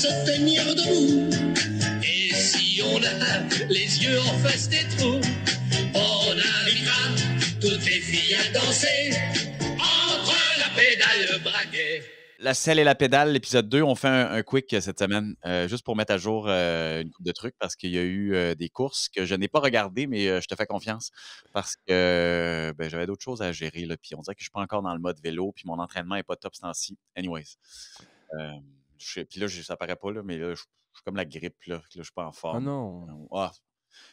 se tenir debout. Et si on a les yeux en face des trous, on invitera toutes les filles à danser entre la pédale et le braquet. La selle et la pédale, l'épisode 2, on fait un quick cette semaine, juste pour mettre à jour une couple de trucs parce qu'il y a eu des courses que je n'ai pas regardées, mais je te fais confiance parce que j'avais d'autres choses à gérer. Là, puis on dirait que je suis pas encore dans le mode vélo, puis mon entraînement n'est pas top ce temps-ci. Anyways. Puis là, ça paraît pas, là, mais là, je suis comme la grippe. Là, je suis pas en forme. Oh non!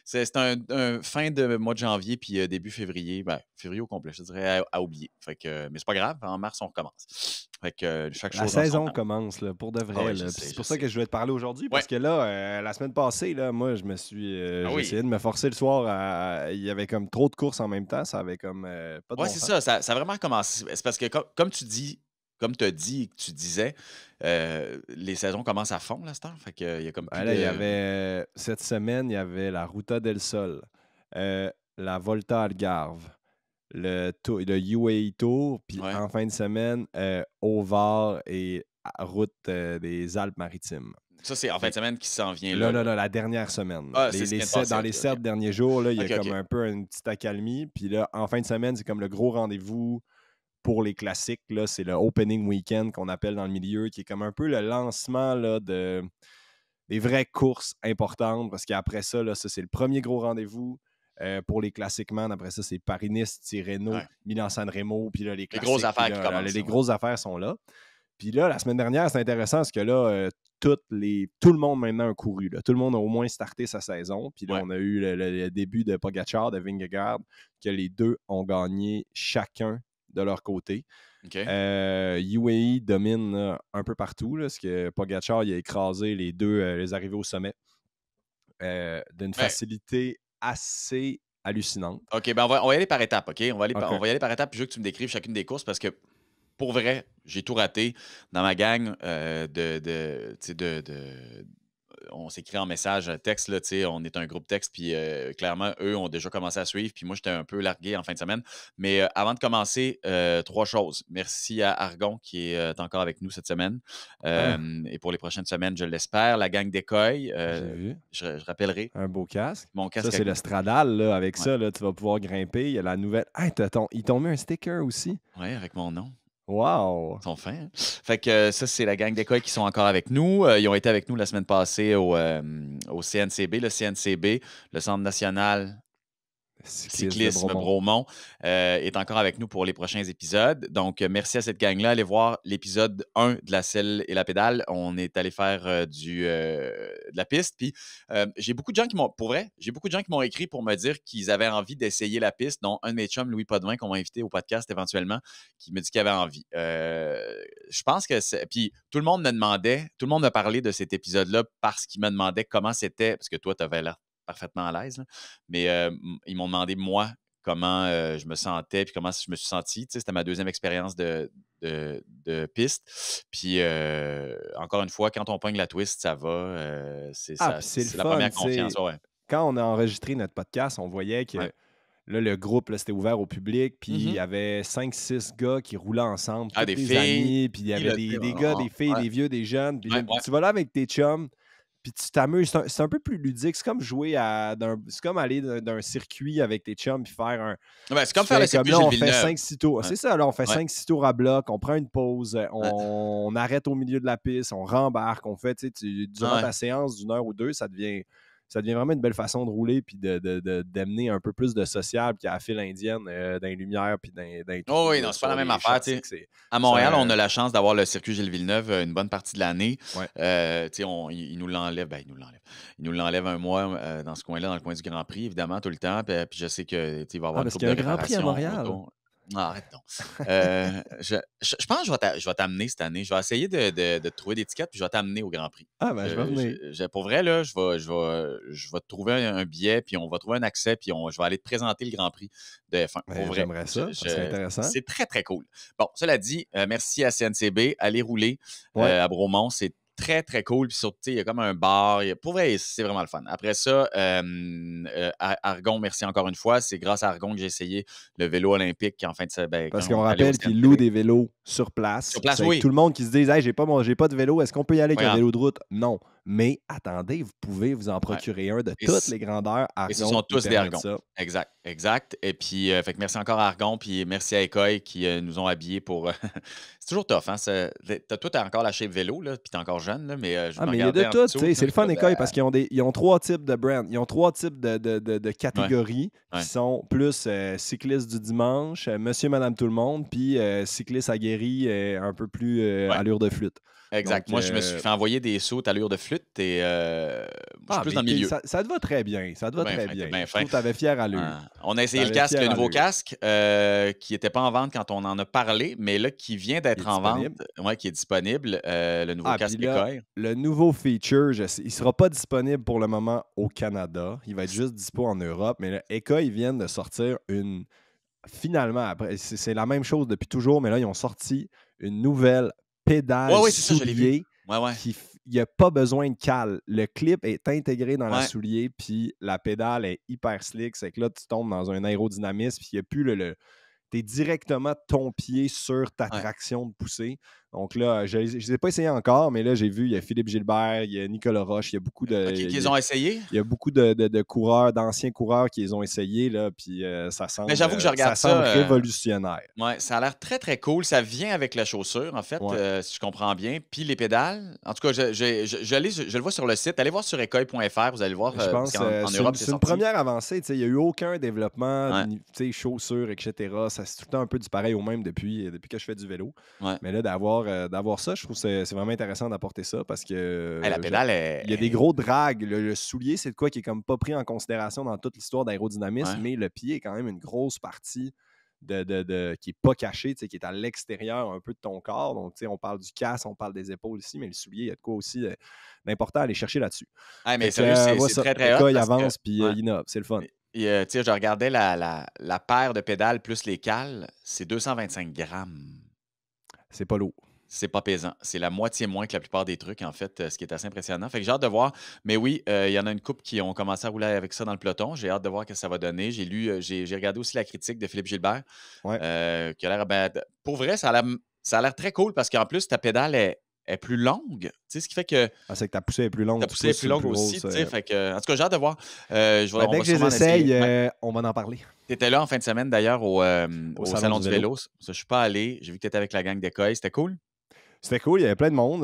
C'est un fin de mois de janvier puis début février. Février au complet, je dirais, à oublier. Fait que, mais c'est pas grave, en mars, on recommence. Fait que chaque chose. La saison commence, là, pour de vrai. C'est pour ça que je voulais te parler aujourd'hui. Parce que là, la semaine passée, là, moi, je me suis. J'ai essayé de me forcer le soir. Il y avait comme trop de courses en même temps. Ça avait comme pas de bon c'est sens. ça. Ça a vraiment commencé. C'est parce que, comme tu dis, comme tu as dit et que tu disais, les saisons commencent à fond, là, cette heure. Fait qu'il y a comme plus il y avait, cette semaine, il y avait la Ruta del Sol, la Volta Algarve, le UAE Tour, puis en fin de semaine, au Var et route des Alpes-Maritimes. Ça, c'est en fin de semaine qui s'en vient là. Non, la dernière semaine. Dans les 7 derniers jours, là, il y a comme un peu une petite accalmie. Puis là, en fin de semaine, c'est comme le gros rendez-vous pour les classiques. Là, c'est le opening weekend qu'on appelle dans le milieu, qui est comme un peu le lancement là, des vraies courses importantes. Parce qu'après ça, là, ça c'est le premier gros rendez-vous pour les classiques man. Après ça, c'est Paris-Nice, Tirreno, Milan-San Remo. Puis là, les grosses affaires qui commencent. Les grosses affaires sont là. Puis là, la semaine dernière, c'est intéressant parce que là, tout le monde maintenant a couru. Là. Tout le monde a au moins starté sa saison. Puis là, on a eu le début de Pogačar, de Vingegaard, que les deux ont gagné chacun de leur côté. UAE domine un peu partout, là, parce que Pogačar il a écrasé les deux, les arrivées au sommet d'une facilité assez hallucinante. OK, on va y aller par étapes, OK? On va y aller par étapes, puis je veux que tu me décrives chacune des courses parce que, pour vrai, j'ai tout raté dans ma gang on s'écrit en message texte, là, on est un groupe texte, puis clairement, eux ont déjà commencé à suivre, puis moi, j'étais un peu largué en fin de semaine. Mais avant de commencer, 3 choses. Merci à Argon qui est encore avec nous cette semaine. Et pour les prochaines semaines, je l'espère. La gang d'Écoeil, je rappellerai. Un beau casque. Mon casque. Ça, c'est le Stradale. Là, avec ça, là, tu vas pouvoir grimper. Il y a la nouvelle... Hey, ils t'ont mis un sticker aussi. Oui, avec mon nom. Wow! Ils sont fins. Hein? Fait que ça, c'est la gang d'école qui sont encore avec nous. Ils ont été avec nous la semaine passée au CNCB. Le CNCB, le Centre national cyclisme Bromont, est encore avec nous pour les prochains épisodes. Donc, merci à cette gang-là. Allez voir l'épisode 1 de la selle et la pédale. On est allé faire de la piste. Puis, j'ai beaucoup de gens qui m'ont écrit pour me dire qu'ils avaient envie d'essayer la piste, dont un de mes chums, Louis Podvin, qu'on va inviter au podcast éventuellement, qui me dit qu'il avait envie. Je pense que c'est... Puis, tout le monde me parlait de cet épisode-là parce qu'il me demandait comment c'était, parce que toi, tu avais l'air parfaitement à l'aise. Là. Mais ils m'ont demandé, moi, comment je me sentais puis comment je me suis senti. C'était ma deuxième expérience de piste. Puis, encore une fois, quand on pogne la twist, ça va. C'est la première confiance. Quand on a enregistré notre podcast, on voyait que là, le groupe, là, c'était ouvert au public, puis il y avait 5-6 gars qui roulaient ensemble, tous des des filles, amis, puis il y avait des gars, des filles, des vieux, des jeunes. Puis tu vas là avec tes chums, puis tu t'amuses. C'est un peu plus ludique. C'est comme jouer c'est comme aller d'un circuit avec tes chums puis faire un... c'est comme faire le circuit Gilles Villeneuve. On fait 5-6 tours. C'est ça, là, on fait 5-6 tours à bloc, on prend une pause, on arrête au milieu de la piste, on rembarque, on fait, durant ta séance d'une heure ou deux, ça devient vraiment une belle façon de rouler puis d'amener un peu plus de sociable qu'à la file indienne dans les lumières puis dans les Oh oui, non, c'est pas la même affaire. À Montréal, on a la chance d'avoir le circuit Gilles Villeneuve une bonne partie de l'année. Il nous l'enlève. Il nous l'enlève un mois dans ce coin-là, dans le coin du Grand Prix, évidemment, tout le temps. Puis je sais qu'il va y avoir une couple de parce qu'il y a un Grand Prix à Montréal. Non, arrête donc. Je pense que je vais t'amener cette année. Je vais essayer de trouver des tickets puis je vais t'amener au Grand Prix. Ah, ben, je vais venir. Pour vrai, là, je vais te trouver un billet puis on va trouver un accès puis je vais aller te présenter le Grand Prix de F1. Pour vrai. J'aimerais ça. C'est intéressant. C'est très, très cool. Bon, cela dit, merci à CNCB. Allez rouler à Bromont. C'est très, très cool. Puis surtout, il y a comme un bar. Pour vrai, c'est vraiment le fun. Après ça, Argon, merci encore une fois. C'est grâce à Argon que j'ai essayé le vélo olympique qui en fin de parce qu'on rappelle qu'ils louent des vélos sur place. Sur place, oui. Tout le monde qui se dit hey, j'ai pas de vélo, est-ce qu'on peut y aller avec un vélo de route? Non. Mais attendez, vous pouvez vous en procurer un de toutes les grandeurs. Argon, et ce sont tous des Argons. Exact. Et puis, fait que merci encore à Argon, puis merci à Écoille qui nous ont habillés pour. C'est toujours tough, hein? Toi, t'as encore la shape vélo, là, puis t'es encore jeune, là, mais je me mais il y a de tout, c'est le fun, Écoille, parce qu'ils ont 3 types de brands. Ils ont 3 types de catégories qui sont plus cyclistes du dimanche, monsieur, madame, tout le monde, puis cyclistes aguerris, un peu plus allure de flûte. Exact. Donc, moi, je me suis fait envoyer des sauts à allure de flûte et je suis plus dans le milieu. Ça te va très bien. Ça te va très bien. Je trouve que tu avais fière allure. On a essayé le nouveau casque qui n'était pas en vente quand on en a parlé, mais là, qui vient d'être en vente. Oui, qui est disponible. Le nouveau casque Écoille. Le nouveau feature, il ne sera pas disponible pour le moment au Canada. Il va être juste dispo en Europe. Mais là, Écoille vient de sortir finalement, après, c'est la même chose depuis toujours, mais là, ils ont sorti une nouvelle pédale soulier. Il n'y a pas besoin de cale. Le clip est intégré dans la soulier, puis la pédale est hyper slick. C'est que là, tu tombes dans un aérodynamisme, puis il n'y a plus tu es directement ton pied sur ta traction de poussée. Donc là, je ne les ai pas essayés encore, mais là, j'ai vu, il y a Philippe Gilbert, il y a Nicolas Roche, il y a beaucoup de... Qu'ils ont essayé? Il y a beaucoup de coureurs, d'anciens coureurs qui les ont essayés, là, puis ça semble, mais j'avoue que je regarde ça révolutionnaire. Oui, ça a l'air très, très cool. Ça vient avec la chaussure, en fait, si je comprends bien. Puis les pédales. En tout cas, je le vois sur le site. Allez voir sur écoille.fr, vous allez le voir. Je pense en Europe, c'est une première avancée. Il n'y a eu aucun développement, chaussures, etc. C'est tout le temps un peu du pareil au même depuis que je fais du vélo. Mais là, d'avoir ça, je trouve que c'est vraiment intéressant d'apporter ça parce que la pédale il y a des gros drags. Le soulier, c'est de quoi qui est comme pas pris en considération dans toute l'histoire d'aérodynamisme, mais le pied est quand même une grosse partie qui n'est pas cachée, qui est à l'extérieur un peu de ton corps. Donc, on parle du casque, on parle des épaules ici, mais le soulier, il y a de quoi aussi d'important à aller chercher là-dessus. Mais sérieux, c'est très, très hot. Il avance, puis il innove. C'est le fun. Je regardais la paire de pédales plus les cales, c'est 225 grammes. C'est pas lourd. C'est pas pesant. C'est la moitié moins que la plupart des trucs, en fait, ce qui est assez impressionnant. Fait que j'ai hâte de voir. Mais oui, il y en a une couple qui ont commencé à rouler avec ça dans le peloton. J'ai hâte de voir ce que ça va donner. J'ai regardé aussi la critique de Philippe Gilbert, qui a l'air... pour vrai, ça a l'air très cool parce qu'en plus, ta pédale est plus longue. Ce qui fait que... c'est que ta poussée est plus longue. Ta poussée est plus longue aussi. Fait que, en tout cas, j'ai hâte de voir. Dès que je les essaye, on va en parler. Tu étais là en fin de semaine, d'ailleurs, au Salon du vélo. Ça, je ne suis pas allé. J'ai vu que tu étais avec la gang d'Écoille. C'était cool? C'était cool, il y avait plein de monde.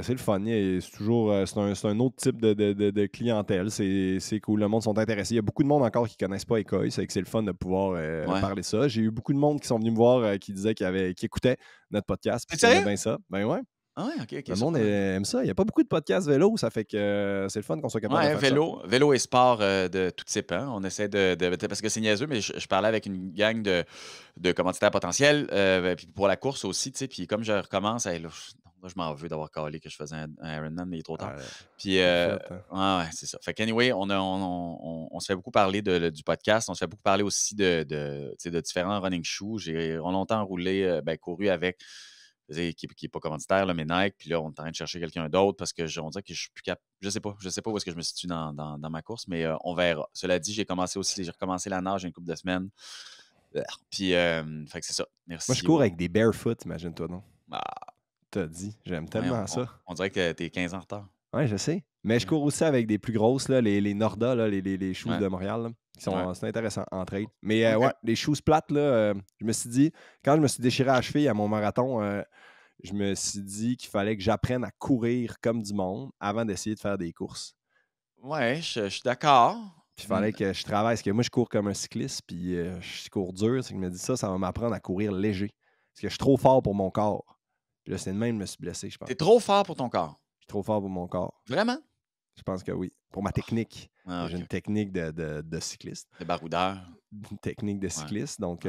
C'est le fun. C'est toujours c'est un autre type de clientèle. C'est cool. Le monde sont intéressés. Il y a beaucoup de monde encore qui ne connaissent pas Écoille. C'est le fun de pouvoir parler de ça. J'ai eu beaucoup de monde qui sont venus me voir qui disaient qui écoutaient notre podcast. C'est sérieux? Bien ça. Ben ouais. Ah ouais, OK. Le monde aime ça. Il n'y a pas beaucoup de podcasts vélo. Ça fait que c'est le fun qu'on soit capable de faire ça. Vélo et sport de tout type. Hein? On essaie parce que c'est niaiseux, mais je parlais avec une gang de commanditaires potentiels puis pour la course aussi. Puis comme je recommence, là, je m'en veux d'avoir calé que je faisais un Ironman, mais il est trop tard. Puis, c'est ça. Fait qu'anyway, on se fait beaucoup parler du podcast. On se fait beaucoup parler aussi de différents running shoes. J'ai longtemps couru avec... qui n'est pas commanditaire, là, mais Nike, puis là, on est en train de chercher quelqu'un d'autre parce on dirait que je suis plus capable. Je sais pas où est-ce que je me situe dans ma course, mais on verra. Cela dit, j'ai recommencé la nage une couple de semaines. Puis, fait que c'est ça. Merci. Moi, je cours avec des barefoot, imagine-toi, non? Ah. T'as dit, j'aime tellement ça. On dirait que t'es 15 ans en retard. Oui, je sais. Mais je cours aussi avec des plus grosses, là, les Norda, là, les shoes de Montréal. Là, qui sont c'est intéressant en trade. Mais les shoes plates, là, je me suis dit, quand je me suis déchiré à la cheville à mon marathon, je me suis dit qu'il fallait que j'apprenne à courir comme du monde avant d'essayer de faire des courses. Ouais, je suis d'accord. Puis il fallait que je travaille, parce que moi, je cours comme un cycliste, puis je cours dur. C'est que je me dis ça va m'apprendre à courir léger. Parce que je suis trop fort pour mon corps. Puis là, c'est de même, je me suis blessé, je pense. T'es trop fort pour ton corps? Je suis trop fort pour mon corps. Vraiment? Je pense que oui. Pour ma technique. Okay. J'ai une technique de cycliste. De baroudeur. Une technique de cycliste. Donc,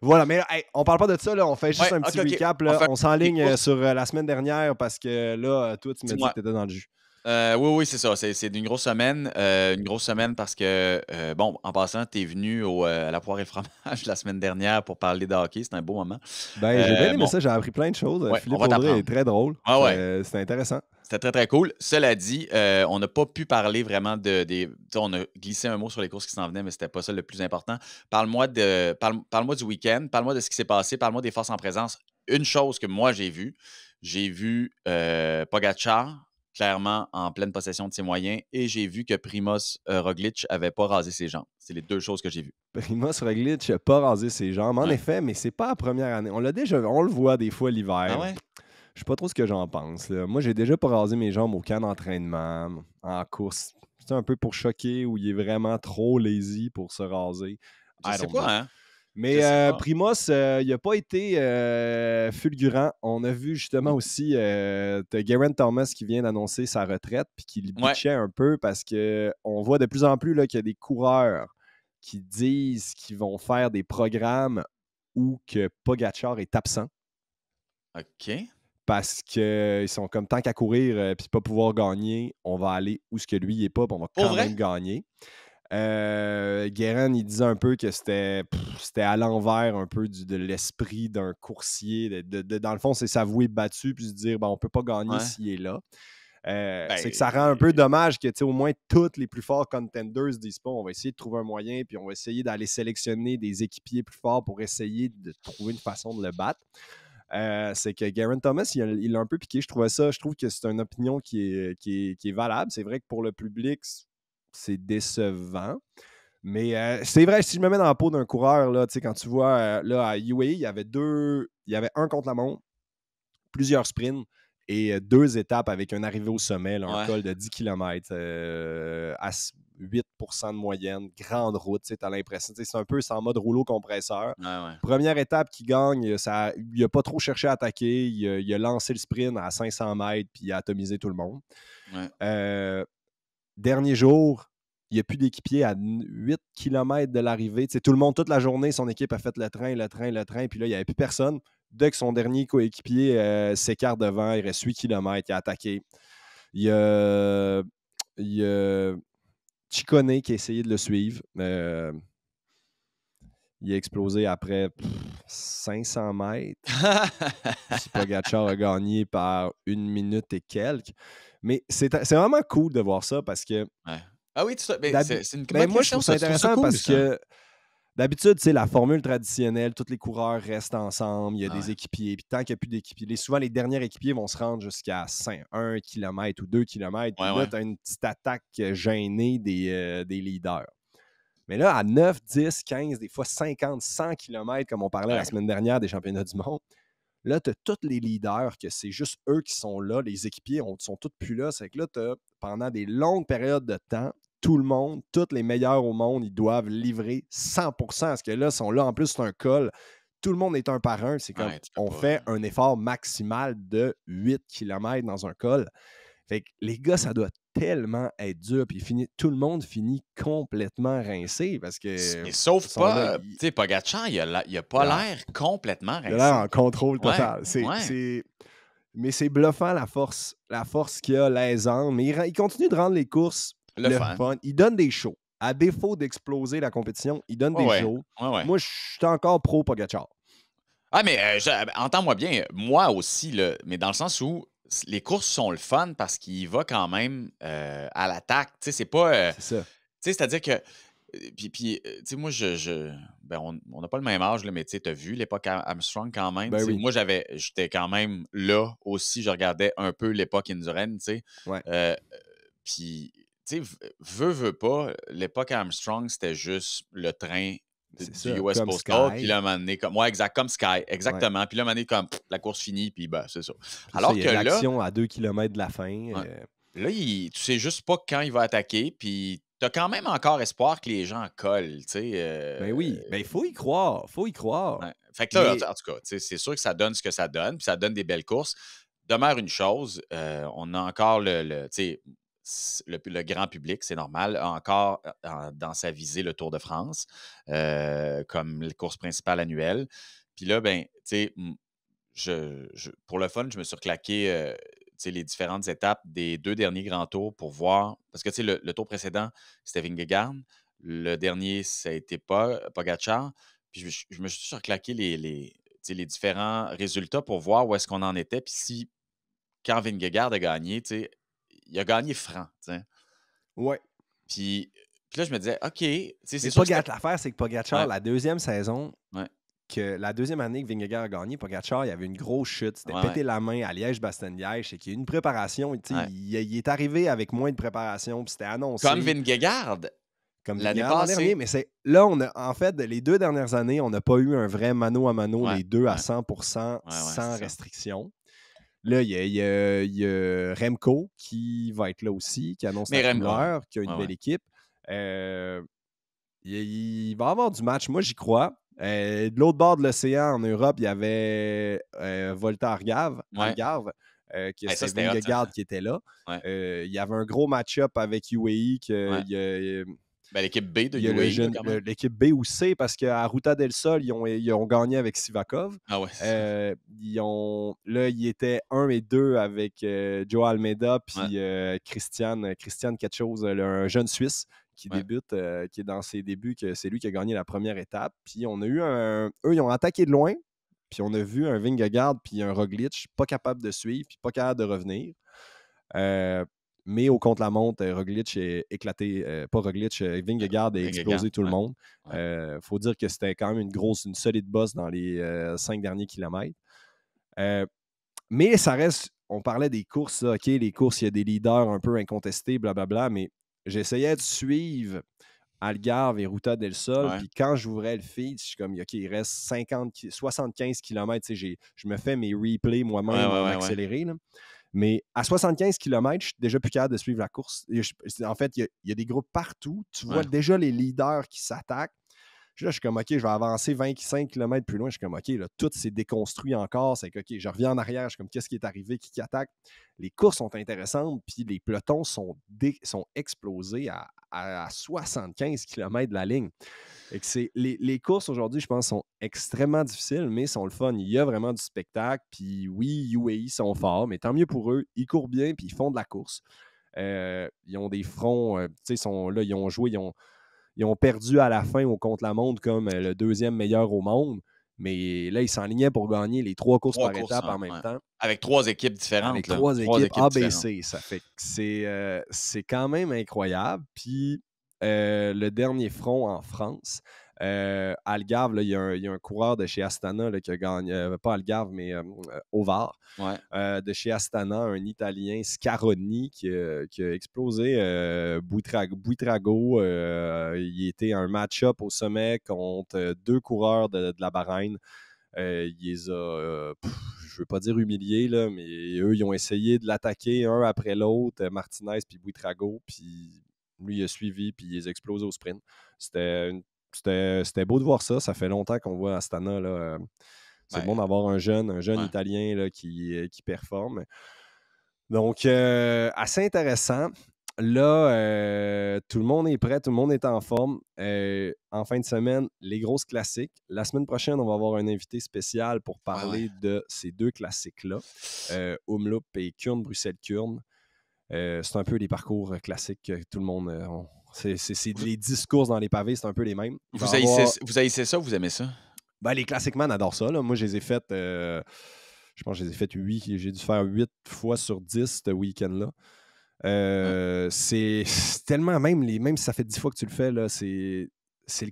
voilà. Mais hey, on parle pas de ça. Là. On fait juste un petit recap. Là. On s'enligne sur la semaine dernière parce que là, toi, tu m'as dit que tu étais dans le jus. Oui, c'est ça. C'est une grosse semaine. Une grosse semaine parce que, bon, en passant, tu es venu à la poire et fromage la semaine dernière pour parler de hockey. C'était un beau moment. Ben, j'ai bien aimé Bon, ça, j'ai appris plein de choses. ouais, on Philippe va Audrey est t'apprendre. très drôle. Ah ouais, C'était intéressant. c'était très, très cool. Cela dit, on n'a pas pu parler vraiment des. Tu sais, on a glissé un mot sur les courses qui s'en venaient, mais c'était pas ça le plus important. Parle-moi du week-end, parle-moi de ce qui s'est passé, parle-moi des forces en présence. Une chose que moi j'ai vu Pogacar clairement en pleine possession de ses moyens et j'ai vu que Primoz Roglic avait pas rasé ses jambes. C'est les deux choses que j'ai vues. Primoz Roglic n'a pas rasé ses jambes, en Ouais. effet, mais c'est pas la première année. On le voit des fois l'hiver. Ah ouais? Je sais pas trop ce que j'en pense. Là. Moi, j'ai déjà pas rasé mes jambes au camp d'entraînement, en course. C'est un peu pour choquer où il est vraiment trop lazy pour se raser. Je I sais don't know. pas, hein? Je Mais sais pas. Primoz, il n'a pas été fulgurant. On a vu justement aussi Geraint Thomas qui vient d'annoncer sa retraite puis qui le Ouais. bitchait un peu parce qu'on voit de plus en plus là, qu'il y a des coureurs qui disent qu'ils vont faire des programmes où que Pogacar est absent OK. parce qu'ils sont comme tant qu'à courir puis pas pouvoir gagner, on va aller où ce que lui n'est pas, puis on va Pour quand vrai? même gagner. Guérin, il disait un peu que c'était à l'envers un peu de l'esprit d'un coursier. Dans le fond, c'est s'avouer battu puis se dire on ne peut pas gagner Ouais. s'il est là. C'est que ça rend un Ben, peu dommage que au moins tous les plus forts contenders disent pas on va essayer de trouver un moyen puis on va essayer d'aller sélectionner des équipiers plus forts pour essayer de trouver une façon de le battre. C'est que Geraint Thomas, il l'a un peu piqué. Je trouve que c'est une opinion qui est valable. C'est vrai que pour le public, c'est décevant. Mais c'est vrai, si je me mets dans la peau d'un coureur, là, quand tu vois là, à UAE, il y avait un contre la montre, plusieurs sprints et 2 étapes avec un arrivé au sommet, là, un ouais. col de 10 km à 8% de moyenne, grande route, tu as l'impression. C'est un peu en mode rouleau compresseur. Ouais. Première étape qui gagne, il n'a pas trop cherché à attaquer. Il a lancé le sprint à 500 mètres puis il a atomisé tout le monde. Ouais. Dernier jour, il n'y a plus d'équipier à 8 km de l'arrivée. Tout le monde, toute la journée, son équipe a fait le train. Puis là, il n'y avait plus personne. Dès que son dernier coéquipier s'écarte devant, il reste 8 km, il a attaqué. Il y a Ciccone qui a essayé de le suivre. Il a explosé après 500 mètres. Puis Pogacar a gagné par 1 minute et quelques. Mais c'est vraiment cool de voir ça parce que Ouais. Ah oui, c'est une bonne moi, je question, trouve ça intéressant cool, parce ça. que d'habitude, la formule traditionnelle, tous les coureurs restent ensemble, il y a Ah des ouais. équipiers, puis tant qu'il n'y a plus d'équipiers, souvent les derniers équipiers vont se rendre jusqu'à 1 km ou 2 km, puis là, Ouais. tu as une petite attaque gênée des leaders. Mais là, à 9, 10, 15, des fois 50, 100 km, comme on parlait la semaine dernière des championnats du monde, là, tu as tous les leaders, que c'est juste eux qui sont là. Les équipiers sont tous plus là. C'est que là, pendant des longues périodes de temps, tout le monde, tous les meilleurs au monde, ils doivent livrer 100%. Parce que là, ils sont là. En plus, c'est un col. Tout le monde est un par un. C'est comme on fait un effort maximal de 8 km dans un col. Fait que les gars, ça doit tellement être dur. Puis tout le monde finit complètement rincé parce que. Sauf pas, tu sais, Pogacar, il a pas l'air complètement rincé. Il a l'air en contrôle total. Ouais. Mais c'est bluffant la force qu'il a, l'aisance. Mais il continue de rendre les courses le fun. Il donne des shows. À défaut d'exploser la compétition, il donne des shows. Ouais. Moi, je suis encore pro Pogacar. Ah, mais entends-moi bien, moi aussi, là, mais dans le sens où les courses sont le fun parce qu'il va quand même à l'attaque. Tu sais, c'est pas. C'est ça. Tu sais, c'est-à-dire que. Puis tu sais, moi, ben, on n'a pas le même âge, là, mais tu as vu l'époque Armstrong quand même. Ben oui. Moi, j'étais quand même là aussi. Je regardais un peu l'époque Indurain, tu sais. Ouais. Puis, tu sais, veux pas, l'époque Armstrong, c'était juste le train du US Postal. Puis là, à un moment donné, comme Sky, exactement. Ouais. Puis là, à un moment donné, comme la course finie, puis ben, c'est ça. Alors que là, l'action à 2 km de la fin. Là, tu sais juste pas quand il va attaquer, puis t'as quand même encore espoir que les gens collent, tu sais. Ben oui, ben il faut y croire, Ouais. Fait que là, en tout cas, c'est sûr que ça donne ce que ça donne, puis ça donne des belles courses. Demeure une chose, on a encore le grand public, c'est normal, a encore dans sa visée le Tour de France, comme la course principale annuelle. Puis là, ben, tu sais, pour le fun, je me suis reclaqué les différentes étapes des 2 derniers grands tours pour voir. Parce que le tour précédent, c'était Vingegaard. Le dernier, ça a été Pogačar. Puis je me suis surclaqué les différents résultats pour voir où est-ce qu'on en était. Puis si, quand Vingegaard a gagné, il a gagné franc. T'sais. Ouais. Puis là, je me disais, OK. C'est sûr l'affaire, c'est que Pogačar, la deuxième saison, ouais. la deuxième année que Vingegaard a gagné, Pogačar, il y avait une grosse chute. C'était pété la main à Liège-Bastogne-Liège. C'est qu'il y a eu une préparation. Il est arrivé avec moins de préparation, puis c'était annoncé. Comme Vingegaard. Comme l'année passée. Mais là, en fait, les 2 dernières années, on n'a pas eu un vrai mano à mano, les deux à 100% sans restriction. Là, il y a Remco qui va être là aussi, qui annonce la couleur, qui a une belle équipe. Il va y avoir du match. Moi, j'y crois. De l'autre bord de l'océan, en Europe, il y avait Volta Algarve, c'est Vingegaard qui était là. Il y avait un gros match-up avec UAE. L'équipe B de UAE. L'équipe B ou C, parce qu'à Ruta del Sol, ils ont gagné avec Sivakov. Ah ouais. Ils étaient 1 et 2 avec Joe Almeida puis Christian quelque chose, un jeune Suisse qui débute, qui est dans ses débuts, que c'est lui qui a gagné la première étape. Puis on a eu eux, ils ont attaqué de loin, puis on a vu un Vingegaard puis un Roglic pas capable de suivre, puis pas capable de revenir. Mais au contre-la-montre, Roglic est éclaté. Pas Roglic, Vingegaard a explosé tout le monde. Il faut dire que c'était quand même une solide bosse dans les 5 derniers kilomètres. Mais ça reste, on parlait des courses, là, OK, les courses, il y a des leaders un peu incontestés, blablabla, mais j'essayais de suivre Algarve et Ruta del Sol, puis quand j'ouvrais le feed, je suis comme, OK, il reste 75 km. Je me fais mes replays moi-même en accéléré, là. Mais à 75 km, je suis déjà plus capable de suivre la course. En fait, il y a des groupes partout. Tu vois déjà les leaders qui s'attaquent. Là, je suis comme, OK, je vais avancer 25 km plus loin. Je suis comme, OK, là, tout s'est déconstruit encore. C'est que, OK, je reviens en arrière. Je suis comme, qu'est-ce qui est arrivé? Qui attaque? Les courses sont intéressantes, puis les pelotons sont explosés à 75 km de la ligne. Et que les courses aujourd'hui, je pense, sont extrêmement difficiles, mais sont le fun. Il y a vraiment du spectacle. Puis oui, UAE sont forts, mais tant mieux pour eux. Ils courent bien, puis ils font de la course. Ils ont des fronts, tu sais, ils ont joué, ils ont perdu à la fin au contre-la-montre comme le deuxième meilleur au monde. Mais là, ils s'enlignaient pour gagner les 3 courses par étape en même temps. Avec 3 équipes différentes. Avec 3 équipes ABC. Ça fait que c'est quand même incroyable. Puis le dernier front en France, Algarve, il y a un coureur de chez Astana là, qui a gagné, pas Algarve, mais Ovar, de chez Astana, un Italien, Scaroni, qui a explosé Buitrago. Il était un match-up au sommet contre 2 coureurs de la Bahreïn. Il les a, je ne veux pas dire humiliés, là, mais eux, ils ont essayé de l'attaquer un après l'autre, Martinez puis Buitrago, puis lui, il a suivi, puis il les a explosés au sprint. C'était beau de voir ça. Ça fait longtemps qu'on voit Astana. Là, c'est bon d'avoir un jeune Italien là, qui performe. Donc, assez intéressant. Là, tout le monde est prêt, tout le monde est en forme. En fin de semaine, les grosses classiques. La semaine prochaine, on va avoir un invité spécial pour parler de ces 2 classiques-là. Omloop et Kuurne-Bruxelles-Kuurne. C'est un peu les parcours classiques que tout le monde... c'est les 10 courses dans les pavés, c'est un peu les mêmes. Vous haïssez ça ou vous aimez ça? Ben, les Classic Man adorent ça. Là. Moi, je les ai faites... je pense que je les ai faites 8. J'ai dû faire 8 fois sur 10 ce week-end-là. C'est tellement, même si ça fait 10 fois que tu le fais, là, c'est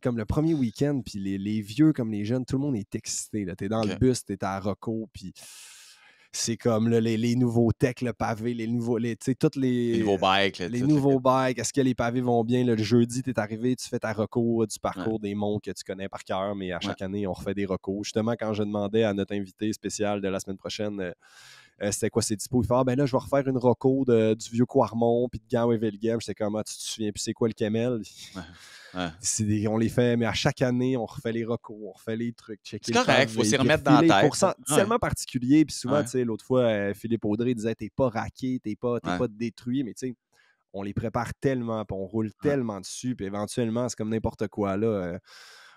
comme le premier week-end, puis les vieux comme les jeunes, tout le monde est excité. T'es dans le bus, t'es à Rocco, puis c'est comme là, les nouveaux techs, le pavé, les nouveaux bikes. Les nouveaux bikes. Est-ce que les pavés vont bien? Le jeudi, t'es arrivé, tu fais ta reco du parcours des monts que tu connais par cœur, mais à chaque année, on refait des recos. Justement, quand je demandais à notre invité spécial de la semaine prochaine... c'était quoi ses dispos? Il fait ben là, je vais refaire une reco du vieux Quarmont puis de Gand et Velgem. J'étais comme, tu te souviens plus c'est quoi le Camel? On les fait, mais à chaque année, on refait les recos, on refait les trucs. C'est correct, il faut s'y remettre dans la tête. C'est tellement particulier. Puis souvent, l'autre fois, Philippe Audrey disait, t'es pas raqué, t'es pas détruit, mais tu sais, on les prépare tellement, puis on roule tellement dessus, puis éventuellement, c'est comme n'importe quoi là.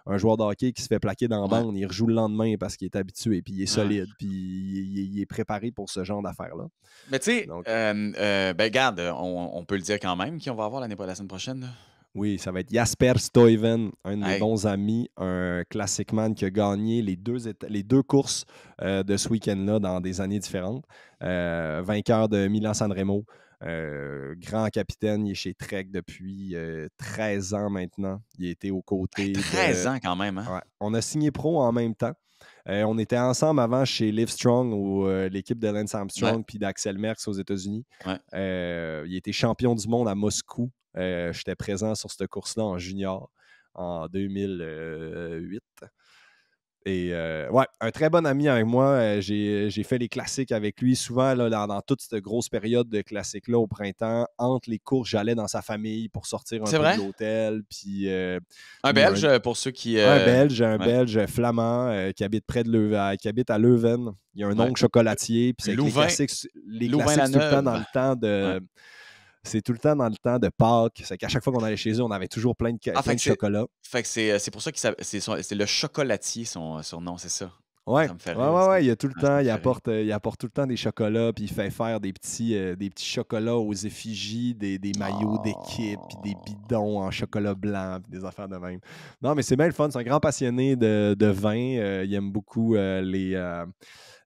un joueur de hockey qui se fait plaquer dans la bande, il rejoue le lendemain parce qu'il est habitué, puis il est solide, puis il est préparé pour ce genre d'affaires-là. Mais tu sais, regarde, on peut le dire quand même, qui on va avoir la semaine prochaine. Là. Oui, ça va être Jasper Stuyven, un de mes bons amis, un classic man qui a gagné les deux courses de ce week-end-là dans des années différentes. Vainqueur de Milan-San Remo, grand capitaine, il est chez Trek depuis 13 ans maintenant. Il a été aux côtés. 13 ans quand même, hein? Ouais. On a signé pro en même temps. On était ensemble avant chez Livestrong, ou l'équipe de Lance Armstrong puis d'Axel Merckx aux États-Unis. Il était champion du monde à Moscou. J'étais présent sur cette course-là en junior en 2008. Et un très bon ami avec moi. J'ai fait les classiques avec lui. Souvent, là, dans toute cette grosse période de classiques-là au printemps, entre les courses, j'allais dans sa famille pour sortir un peu de l'hôtel. Puis, un Belge, pour ceux qui... Un Belge flamand qui habite près de qui habite à Leuven. Il y a un oncle chocolatier. Puis c'est les classiques, c'est tout le temps dans le temps de... C'est tout le temps dans le temps de Pâques. C'est qu'à chaque fois qu'on allait chez eux, on avait toujours plein de chocolat. Fait que c'est pour ça que c'est le chocolatier, son nom, c'est ça. Ouais, il y a tout le temps, il apporte tout le temps des chocolats, puis il fait faire des petits chocolats aux effigies, des maillots d'équipe, puis des bidons en chocolat blanc, puis des affaires de même. Non, mais c'est bien le fun. C'est un grand passionné de vin. Il aime beaucoup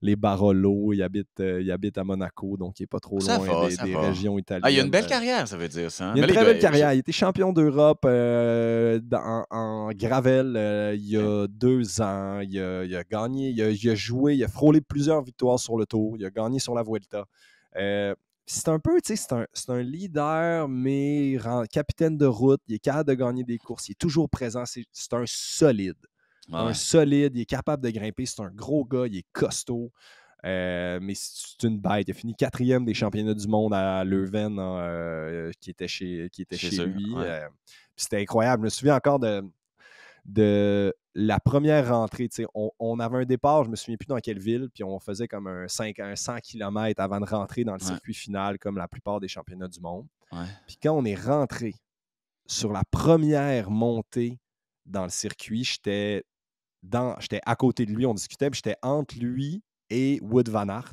les Barolo. Il habite à Monaco, donc il n'est pas trop loin des régions italiennes. Il a une belle carrière, ça veut dire ça. Hein? Il a une très belle carrière. Il était champion d'Europe en gravel il y a 2 ans. Il a gagné, il a joué, il a frôlé plusieurs victoires sur le Tour. Il a gagné sur la Vuelta. C'est un peu, tu sais, c'est un leader, mais capitaine de route. Il est capable de gagner des courses. Il est toujours présent. C'est un solide. Un solide, il est capable de grimper, c'est un gros gars, il est costaud, mais c'est une bête. Il a fini 4e des championnats du monde à Leuven, qui était chez lui. C'était incroyable. Je me souviens encore de la première rentrée. On avait un départ, je ne me souviens plus dans quelle ville, puis on faisait comme un 100 km avant de rentrer dans le circuit final, comme la plupart des championnats du monde. Puis quand on est rentré sur la première montée dans le circuit, j'étais à côté de lui, on discutait, puis j'étais entre lui et Wout van Aert.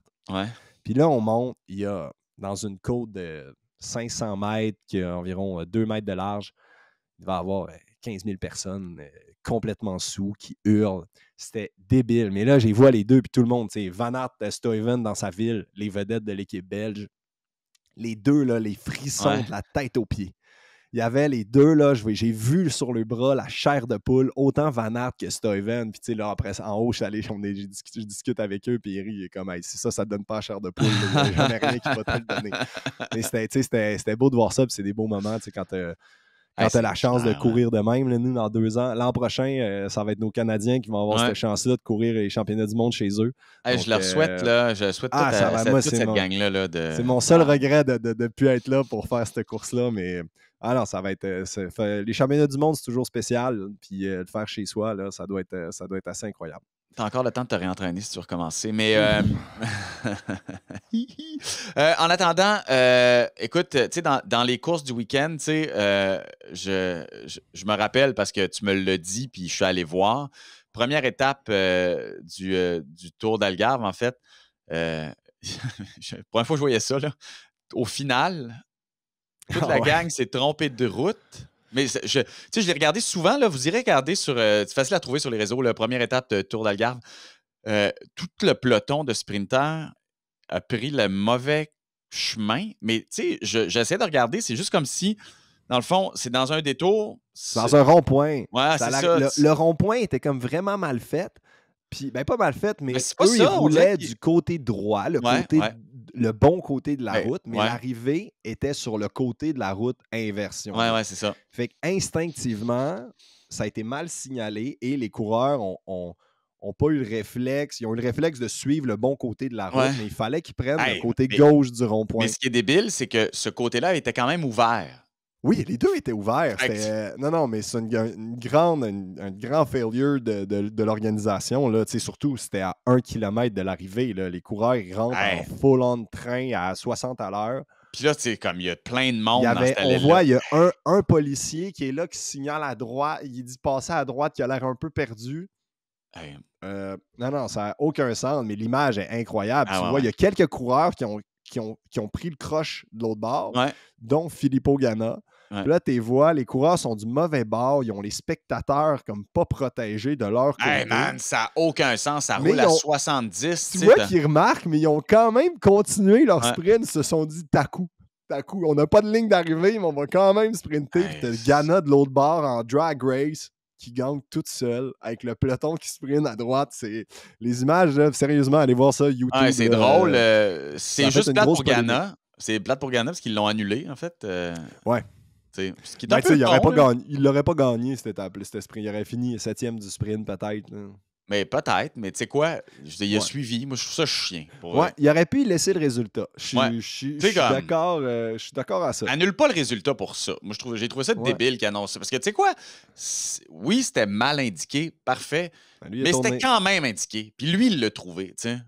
Puis là, on monte, il y a dans une côte de 500 mètres, qui a environ 2 mètres de large, il va y avoir 15 000 personnes complètement sous, qui hurlent. C'était débile. Mais là, j'ai vu les deux, puis tout le monde, Van Aert, Stuyven dans sa ville, les vedettes de l'équipe belge. Les deux, là, les frissons de la tête aux pieds. Il y avait les deux, là, j'ai vu sur le bras la chair de poule, autant Van Aert que Stuyven. Puis, tu sais, là, après, en haut, je discute avec eux, puis il rit, il est comme, hey, si ça ne te donne pas la chair de poule, il n'y a jamais rien qui va te le donner. Mais c'était beau de voir ça, puis c'est des beaux moments, tu sais, quand tu as la chance de courir de même. Là, nous, dans 2 ans, l'an prochain, ça va être nos Canadiens qui vont avoir cette chance-là de courir les championnats du monde chez eux. Donc, je leur souhaite, là, toute cette gang-là. Là, c'est mon seul regret de ne plus être là pour faire cette course-là, mais... non, ça va être... les championnats du monde, c'est toujours spécial. Puis le faire chez soi, là, ça doit être assez incroyable. Tu as encore le temps de te réentraîner si tu veux recommencer. Mais en attendant, écoute, tu sais, dans les courses du week-end, tu sais, je me rappelle parce que tu me l'as dit, puis je suis allé voir. Première étape du Tour d'Algarve, en fait. Première fois que je voyais ça, là. Au final... Toute la gang s'est trompée de route. Mais je l'ai regardé souvent. Là, vous irez regarder sur... c'est facile à trouver sur les réseaux. La première étape de Tour d'Algarve. Tout le peloton de sprinters a pris le mauvais chemin. Mais tu sais, j'essaie de regarder. C'est juste comme si, dans le fond, c'est dans un détour. Dans un rond-point. Ouais, c'est ça. Le rond-point était comme vraiment mal fait. Puis, ben pas mal fait, mais eux, ils roulaient du côté droit, le bon côté de la route, mais l'arrivée était sur le côté de la route inversion. Ouais, c'est ça. Fait qu'instinctivement, ça a été mal signalé et les coureurs ont pas eu le réflexe. Ils ont eu le réflexe de suivre le bon côté de la route, mais il fallait qu'ils prennent le côté gauche du rond-point. Mais ce qui est débile, c'est que ce côté-là était quand même ouvert. Oui, les deux étaient ouverts. Non, mais c'est un grand failure de l'organisation. Là. Surtout, c'était à 1 km de l'arrivée. Là. Les coureurs ils rentrent en full-on train à 60 à l'heure. Puis là, c'est comme il y a plein de monde dans cette allée-là. On voit, il y a un policier qui est là, qui signale à droite. Il dit passer à droite, qui a l'air un peu perdu. Hey. Non, ça n'a aucun sens, mais l'image est incroyable. Tu vois, il y a quelques coureurs qui ont pris le croche de l'autre bord, dont Filippo Ganna. Puis là, tu vois, les coureurs sont du mauvais bord. Ils ont les spectateurs comme pas protégés de leur côté. Hey man, ça n'a aucun sens. Ça roule à 70. Tu vois qu'ils remarquent, mais ils ont quand même continué leur sprint. Ils se sont dit takou. On n'a pas de ligne d'arrivée, mais on va quand même sprinter. Puis t'as Ganna de l'autre bord en drag race qui gagne toute seule avec le peloton qui sprint à droite. C'est les images, là, sérieusement, allez voir ça, YouTube. C'est drôle. C'est juste plate pour Ganna. C'est plate pour Ganna parce qu'ils l'ont annulé, en fait. Ouais. Ce qui est il l'aurait pas gagné cette étape, cet sprint. Il aurait fini 7e du sprint, peut-être. Mais peut-être, mais tu sais quoi, il a suivi. Moi, je trouve ça chien. Il aurait pu laisser le résultat. Je suis d'accord à ça. Annule pas le résultat pour ça. Moi, j'ai trouvé ça débile qu'il annonce ça. Parce que tu sais quoi, oui, c'était mal indiqué, parfait, mais c'était quand même indiqué. Puis lui, il l'a trouvé, tu sais.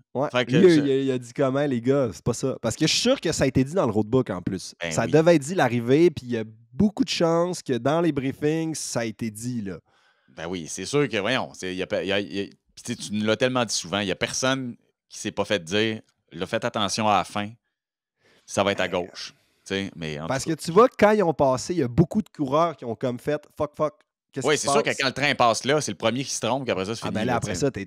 Il a dit comment, les gars, c'est pas ça. Parce que je suis sûr que ça a été dit dans le roadbook en plus. Ça devait être dit l'arrivée, puis il y a beaucoup de chances que dans les briefings, ça a été dit, là. Ben oui, c'est sûr que, voyons, tu nous l'as tellement dit souvent, il n'y a personne qui s'est pas fait dire, là, faites attention à la fin, ça va être à gauche. Mais parce que tu vois, quand ils ont passé, il y a beaucoup de coureurs qui ont comme fait fuck. Oui, c'est sûr que quand le train passe là, c'est le premier qui se trompe, qu'après ça, c'est fini. Ben là, après ça, t'es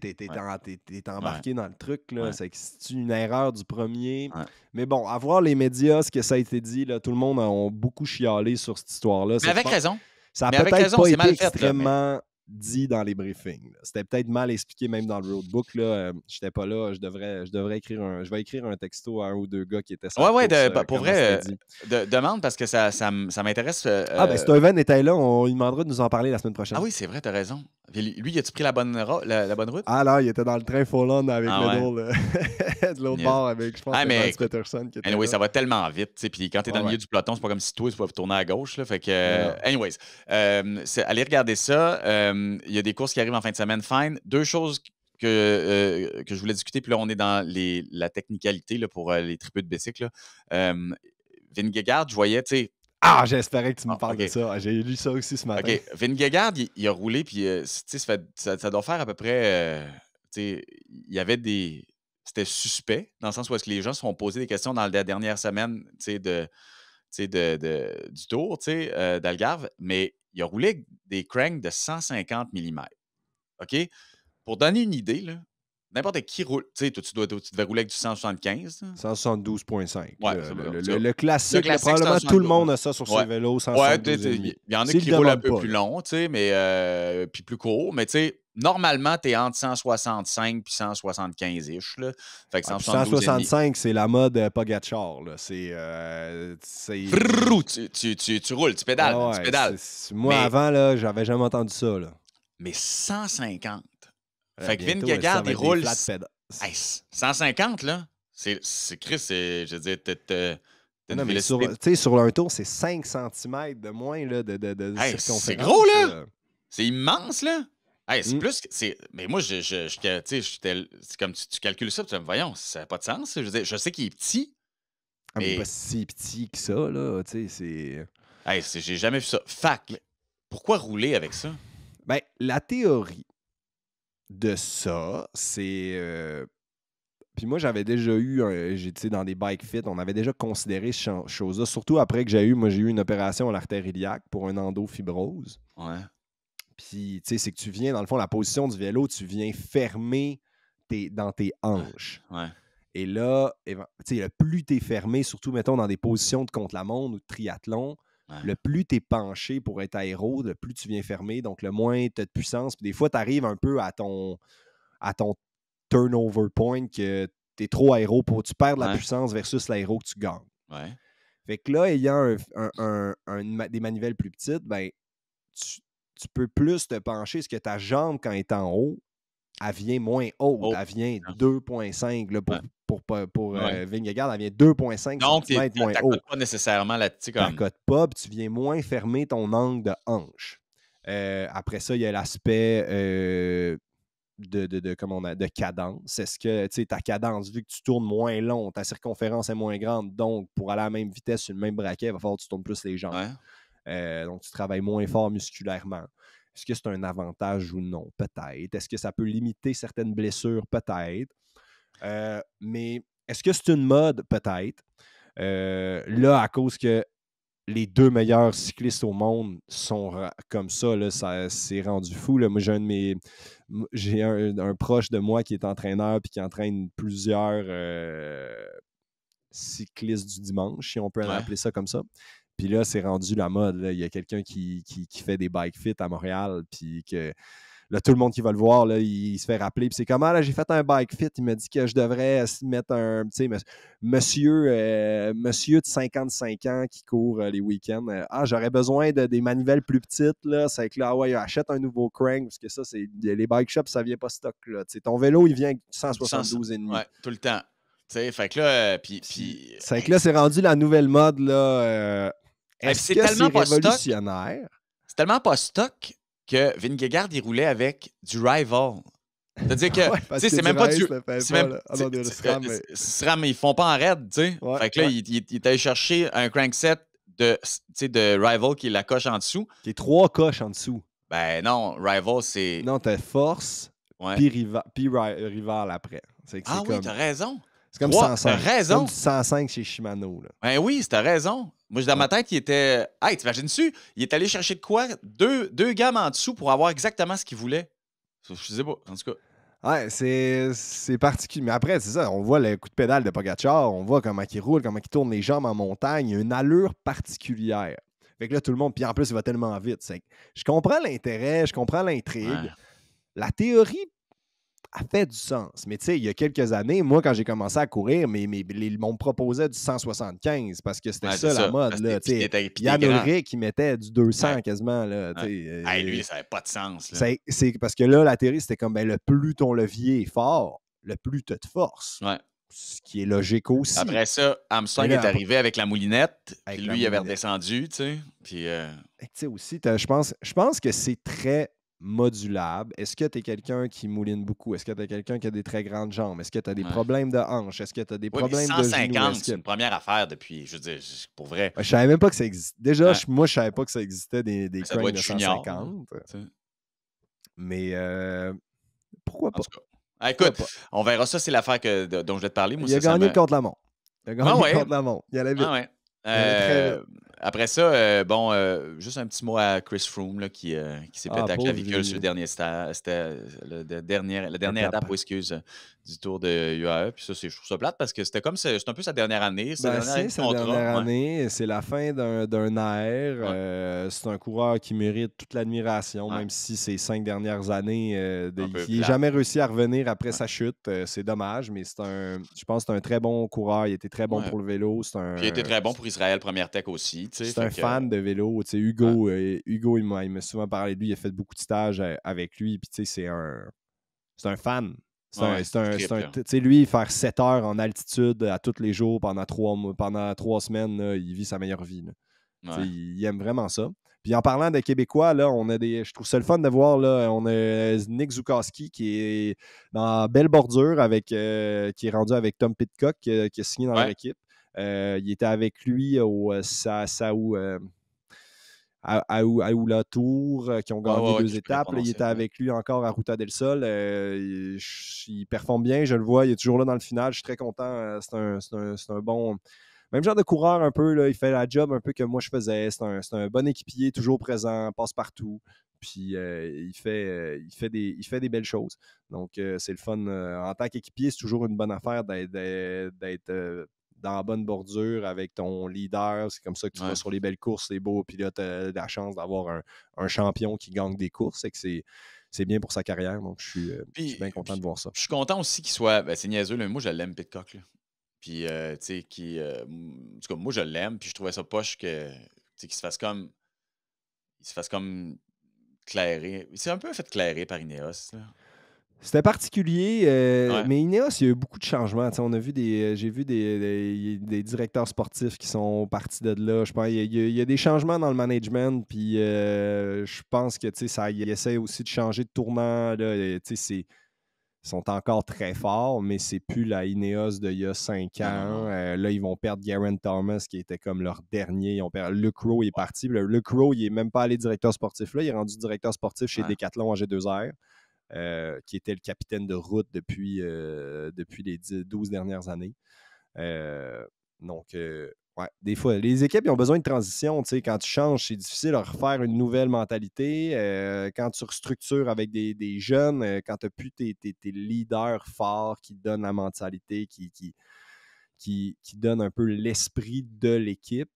embarqué dans le truc. Là. C'est une erreur du premier. Ouais. Mais bon, à voir les médias, ce que ça a été dit, là, tout le monde a beaucoup chialé sur cette histoire-là. Mais avec raison. Ça a peut-être pas été extrêmement dit dans les briefings. C'était peut-être mal expliqué même dans le roadbook. J'étais pas là. Je vais écrire un texto à un ou deux gars qui étaient sur pour vrai, demande parce que ça m'intéresse. Steven était là. On lui demandera de nous en parler la semaine prochaine. Ah oui, c'est vrai, t'as raison. Lui, as-tu pris la bonne route? Ah là, il était dans le train Folland avec de l'autre bord avec, je pense, Lance Peterson. Qui était là. Ça va tellement vite. Puis quand t'es dans le milieu du peloton, c'est pas comme si toi, tu pouvais tourner à gauche. Là, fait que, anyways, allez regarder ça. Il y a des courses qui arrivent en fin de semaine. Fine. Deux choses que je voulais discuter. Puis là, on est dans la technicalité là, pour les tripeux de bicycle. Vingegaard, je voyais, tu sais. Ah, j'espérais que tu me parles de ça. J'ai lu ça aussi ce matin. OK. Vingegaard, il a roulé, puis ça doit faire à peu près... il y avait des... C'était suspect, dans le sens où est-ce que les gens se sont posés des questions dans la dernière semaine du Tour d'Algarve, mais il a roulé des cranks de 150 mm. OK? Pour donner une idée, là, n'importe qui roule. Tu sais, tu devais rouler avec du 175. 172,5. Ouais, le classique, probablement tout le monde a ça sur ses vélos. 172,5. Il y en a qui roulent un peu plus long, mais puis plus court. Mais tu sais, normalement, tu es entre 165 et 175-ish. Fait que 165, c'est la mode Pogacar. Tu roules, tu pédales. Tu pédales. Moi, avant, là, j'avais jamais entendu ça. Là. Mais 150. Fait que Vingegaard, il roule 150, là. C'est Chris, je veux dire, sur un tour, c'est 5 cm de moins là, de circonférence. C'est gros, là! C'est immense, là! C'est plus... Mais moi, c'est comme tu calcules ça, tu me dis, voyons, ça n'a pas de sens. Je veux dire, je sais qu'il est petit. Mais pas si petit que ça, là. C'est... J'ai jamais vu ça. Fac, pourquoi rouler avec ça? Ben, la théorie de ça, c'est... Puis moi, j'avais déjà eu, dans des bike fit, on avait déjà considéré ces choses-là, surtout après que j'ai eu une opération à l'artère iliaque pour un endofibrose. Ouais. Puis, tu sais, c'est que tu viens, dans le fond, la position du vélo, tu viens fermer dans tes hanches. Ouais. Et là, tu sais, le plus tu es fermé, surtout, mettons, dans des positions de contre-la-montre ou de triathlon, le plus tu es penché pour être aéro, le plus tu viens fermer, donc le moins tu as de puissance. Puis des fois, tu arrives un peu à ton turnover point que tu es trop aéro, tu perds de la puissance versus l'aéro que tu gagnes. Ouais. Fait que là, ayant des manivelles plus petites, ben, tu peux plus te pencher parce que ta jambe, quand elle est en haut, elle vient moins haute. Elle vient 2,5 là, pour Vingegaard, elle vient 2,5 cm moins haut. Donc, tu n'accotes pas nécessairement là-dessus. Tu n'accotes pas, puis tu viens moins fermer ton angle de hanche. Après ça, il y a l'aspect de cadence. Est-ce que ta cadence, vu que tu tournes moins long, ta circonférence est moins grande, donc pour aller à la même vitesse sur le même braquet, il va falloir que tu tournes plus les jambes. Donc, tu travailles moins fort musculairement. Est-ce que c'est un avantage ou non? Peut-être. Est-ce que ça peut limiter certaines blessures? Peut-être. Mais est-ce que c'est une mode? Peut-être. Là, à cause que les 2 meilleurs cyclistes au monde sont comme ça, là, ça c'est rendu fou. Là. Moi, j'ai un proche de moi qui est entraîneur et qui entraîne plusieurs cyclistes du dimanche, si on peut appeler ça comme ça. Puis là, c'est rendu la mode. Là. Il y a quelqu'un qui fait des bike fit à Montréal, puis que là, tout le monde qui va le voir, là, il se fait rappeler. Puis c'est comment, là, j'ai fait un bike fit. Il m'a dit que je devrais mettre un, monsieur de 55 ans qui court les week-ends. J'aurais besoin de des manivelles plus petites, là. C'est que là, ouais, achète un nouveau crank, parce que ça, c'est les bike shops, ça vient pas stock, là. T'sais, ton vélo, il vient avec 172,5. Ouais, tout le temps. Fait que là, c'est que là, c'est rendu la nouvelle mode, là. Est-ce que c'est révolutionnaire? C'est tellement pas stock que Vingegaard, il roulait avec du Rival. C'est-à-dire que, c'est même pas du... SRAM, ils font pas en raid, tu sais. Fait que là, il est allé chercher un crankset de Rival qui est la coche en dessous. Qui est 3 coches en dessous. Ben non, Rival, c'est... Non, t'as Force, puis Rival après. Oui, t'as raison. C'est comme 105. T'as raison. Comme 105 chez Shimano. Là. Ben oui, t'as raison. Moi, dans ma tête, il était... Hey, t'imagines-tu? Il est allé chercher de quoi? Deux gammes en dessous pour avoir exactement ce qu'il voulait. Je sais pas, en tout cas. Ouais, c'est particulier. Mais après, c'est ça, on voit le coup de pédale de Pogacar, on voit comment il roule, comment il tourne les jambes en montagne. Il y a une allure particulière. Fait que là, tout le monde... Puis en plus, il va tellement vite. Je comprends l'intérêt, je comprends l'intrigue. Ouais. La théorie a fait du sens. Mais tu sais, il y a quelques années, moi, quand j'ai commencé à courir, on me proposait du 175 parce que c'était ça la mode. Yann Ulrich qui mettait du 200 quasiment. Là, lui, ça n'avait pas de sens. Là. C'est parce que là, la théorie, c'était comme le plus ton levier est fort, le plus tu as de force. Ouais. Ce qui est logique aussi. Après ça, Armstrong est arrivé avec la moulinette, puis lui, il avait redescendu. Puis, tu sais aussi, je pense que c'est très modulable. Est-ce que tu es quelqu'un qui mouline beaucoup? Est-ce que tu es quelqu'un qui a des très grandes jambes? Est-ce que tu as des problèmes de hanches? Est-ce que tu as des problèmes de genoux? 150, c'est une première affaire depuis, je veux dire, pour vrai. Je savais même pas que ça existait. Déjà, moi, je savais pas que ça existait des cranks de 150. Junior, mais pourquoi pas? Écoute, on verra ça, c'est l'affaire dont je vais te parler. Moi, il a gagné le contre-la-montre. Il a gagné le contre-la-montre. Il allait vite. Après ça, juste un petit mot à Chris Froome là, qui s'est pété la clavicule sur le dernier stade. C'était la dernière étape du Tour de UAE. Puis ça, je trouve ça plate parce que c'est un peu sa dernière année. C'est sa dernière année. C'est la fin d'un ère. C'est un coureur qui mérite toute l'admiration, même si ces 5 dernières années, il n'a jamais réussi à revenir après sa chute. C'est dommage, mais je pense que c'est un très bon coureur. Il était très bon pour le vélo. Puis il était très bon pour Israël Première Tech aussi. C'est un fan de vélo. Hugo, il m'a souvent parlé de lui. Il a fait beaucoup de stages avec lui. Puis c'est un fan. Lui, faire 7 heures en altitude à tous les jours pendant 3 semaines, là, il vit sa meilleure vie. Il aime vraiment ça. Puis en parlant de Québécois, là, je trouve ça le fun de voir, là, on a Nick Zukowski qui est dans belle bordure qui est rendu avec Tom Pidcock qui a signé dans leur équipe. Il était avec lui au Aoula Tour qui ont gagné 2 étapes. Là, il était avec lui encore à Ruta del Sol. Il performe bien, je le vois. Il est toujours là dans le final. Je suis très content. C'est un bon... Même genre de coureur un peu. Là, il fait la job un peu que moi je faisais. C'est un bon équipier, toujours présent, passe partout. Puis il fait des belles choses. Donc c'est le fun. En tant qu'équipier, c'est toujours une bonne affaire d'être dans la bonne bordure avec ton leader. C'est comme ça que tu vas sur les belles courses, c'est beau. Puis là, tu as la chance d'avoir un champion qui gagne des courses. C'est bien pour sa carrière. Donc, je suis bien content de voir ça. Je suis content aussi qu'il soit... c'est niaiseux, là, moi, je l'aime, Pidcock. Là. Puis, tu sais, en tout cas, moi, je l'aime. Puis, je trouvais ça poche qu'il se fasse comme... Il se fasse comme clairer. Il s'est un peu fait clairer par Ineos, là. C'était particulier, mais Ineos, il y a eu beaucoup de changements. J'ai vu des directeurs sportifs qui sont partis de là. Je pense il y a des changements dans le management, puis je pense que il essaie aussi de changer de tournant. Là, sont encore très forts, mais c'est plus la Ineos d'il y a 5 ans. Là, ils vont perdre Geraint Thomas, qui était comme leur dernier. Luke Rowe est parti. Luke Rowe, il n'est même pas allé directeur sportif là. Il est rendu directeur sportif chez Decathlon en G2R, qui était le capitaine de route depuis les 12 dernières années. Ouais, des fois, les équipes ils ont besoin de transition. Quand tu changes, c'est difficile de refaire une nouvelle mentalité. Quand tu restructures avec des jeunes, quand tu n'as plus tes leaders forts qui donnent la mentalité, qui donnent un peu l'esprit de l'équipe,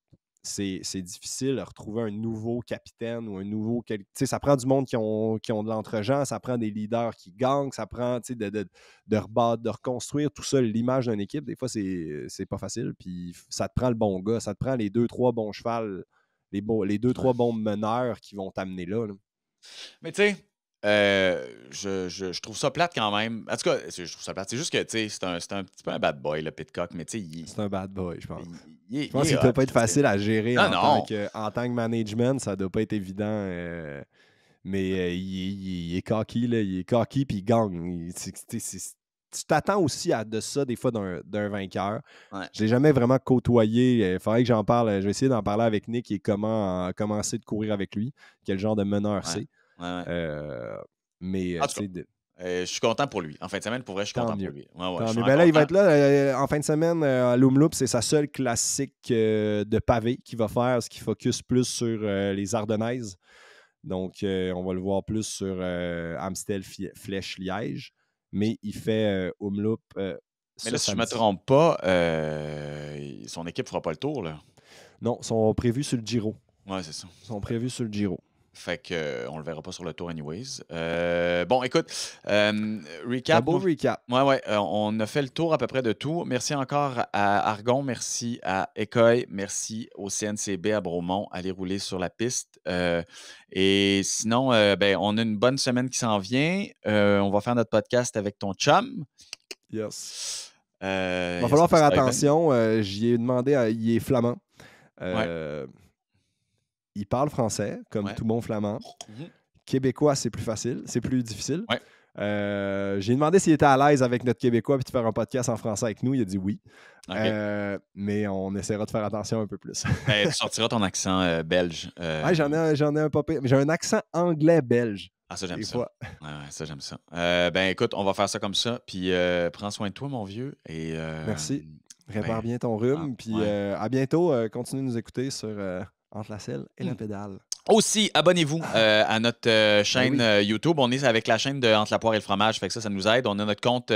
c'est difficile de retrouver un nouveau capitaine ou un nouveau... Ça prend du monde qui ont de l'entre-gens, ça prend des leaders qui gagnent, ça prend de reconstruire tout ça, l'image d'une équipe. Des fois, c'est pas facile. Puis ça te prend le bon gars, ça te prend les 2-3 bons chevals, les 2-3 bons meneurs qui vont t'amener là. Mais tu sais, je trouve ça plate quand même. En tout cas, je trouve ça plate. C'est juste que c'est un petit peu un bad boy, le Pitcock, mais tu sais, c'est un bad boy, je pense. Je pense qu'il ne doit pas être facile à gérer en tant que management. Ça ne doit pas être évident. Mais il est cocky, là. Il est cocky puis il gagne. Tu t'attends aussi à de ça, des fois, d'un vainqueur. Ouais. Je ne l'ai jamais vraiment côtoyé. Il faudrait que j'en parle. Je vais essayer d'en parler avec Nick et comment commencer de courir avec lui. Quel genre de meneur c'est. Mais je suis content pour lui. En fin de semaine, pour vrai, je suis content pour lui. Là, il va être là en fin de semaine à Lumloop. C'est sa seule classique de pavé qu'il va faire, ce qui focus plus sur les Ardennaises. Donc, on va le voir plus sur Amstel Flèche Liège. Mais il fait Umloop. Mais là, si je ne me trompe pas, son équipe ne fera pas le tour, là. Non, ils sont prévus sur le Giro. Oui, c'est ça. Ils sont prévus sur le Giro. Fait qu'on le verra pas sur le tour anyways. Bon, écoute, recap. Un beau recap. Ouais, on a fait le tour à peu près de tout. Merci encore à Argon, merci à Écoeil, merci au CNCB à Bromont. Allez rouler sur la piste. Et sinon, on a une bonne semaine qui s'en vient. On va faire notre podcast avec ton chum. Yes. Il va falloir faire attention. J'y ai demandé, il est flamand. Il parle français, comme tout bon flamand. Québécois, c'est plus facile, c'est plus difficile. J'ai demandé s'il était à l'aise avec notre Québécois et de faire un podcast en français avec nous. Il a dit oui. Mais on essaiera de faire attention un peu plus. Tu sortiras ton accent belge. J'en ai un peu. J'ai un accent anglais-belge. Ah, ça, j'aime ça. Ça, j'aime ça. Écoute, on va faire ça comme ça. Puis prends soin de toi, mon vieux. Et, merci. Répare bien ton rhume. Puis à bientôt. Continue de nous écouter sur Entre la selle et la pédale. Aussi, abonnez-vous à notre chaîne YouTube. On est avec la chaîne de Entre la poire et le fromage, fait que ça nous aide. On a notre compte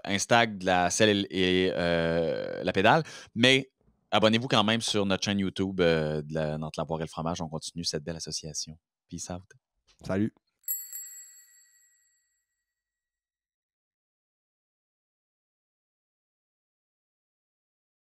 Instagram de la selle et la pédale, mais abonnez-vous quand même sur notre chaîne YouTube Entre la poire et le fromage. On continue cette belle association. Peace out. Salut.